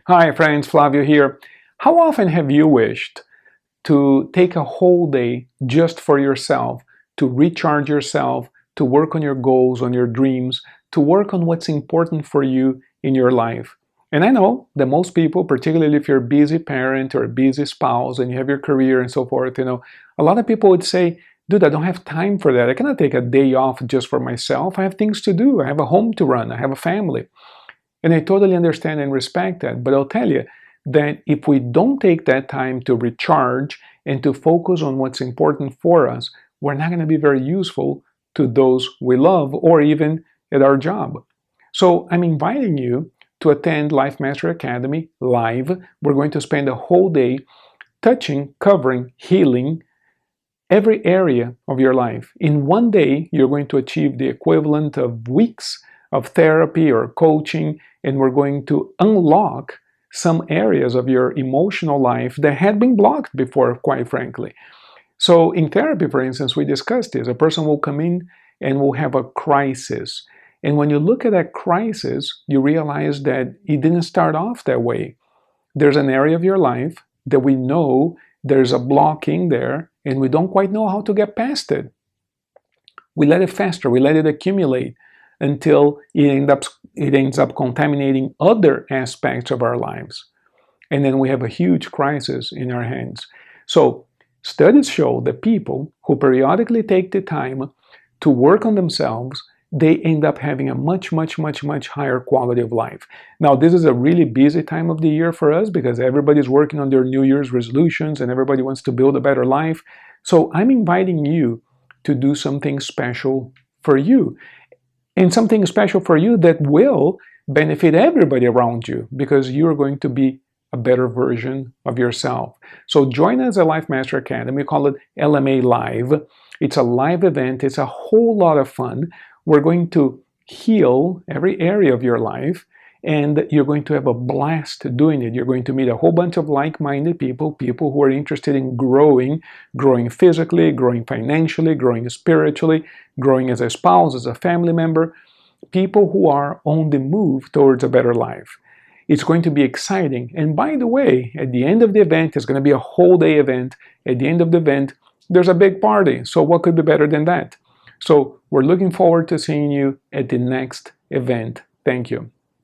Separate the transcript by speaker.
Speaker 1: Hi friends, Flavio here. How often have you wished to take a whole day just for yourself, to recharge yourself, to work on your goals, on your dreams, to work on what's important for you in your life? And I know that most people, particularly if you're a busy parent or a busy spouse and you have your career and so forth, a lot of people would say, dude, I don't have time for that. I cannot take a day off just for myself. I have things to do. I have a home to run. I have a family. And I totally understand and respect that. But I'll tell you that if we don't take that time to recharge and to focus on what's important for us, we're not going to be very useful to those we love or even at our job. So I'm inviting you to attend Life Master Academy live. We're going to spend a whole day touching, covering, healing every area of your life. In one day, you're going to achieve the equivalent of weeks of therapy or coaching, and we're going to unlock some areas of your emotional life that had been blocked before, quite frankly. So in therapy, for instance, we discussed this. A person will come in and will have a crisis. And when you look at that crisis, you realize that it didn't start off that way. There's an area of your life that we know there's a blocking there, and we don't quite know how to get past it. We let it fester, we let it accumulate until it ends up contaminating other aspects of our lives. And then we have a huge crisis in our hands. So studies show that people who periodically take the time to work on themselves, they end up having a much higher quality of life. Now, this is a really busy time of the year for us because everybody's working on their New Year's resolutions and everybody wants to build a better life. So I'm inviting you to do something special for you, and something special for you that will benefit everybody around you because you're going to be a better version of yourself. So join us at Life Master Academy. We call it LMA Live. It's a live event. It's a whole lot of fun. We're going to heal every area of your life, and you're going to have a blast doing it. You're going to meet a whole bunch of like-minded people who are interested in growing physically, growing financially, growing spiritually, growing as a spouse, as a family member, people who are on the move towards a better life. It's going to be exciting. And by the way, at the end of the event, it's going to be a whole day event. At the end of the event, there's a big party. So what could be better than that? So we're looking forward to seeing you at the next event. Thank you.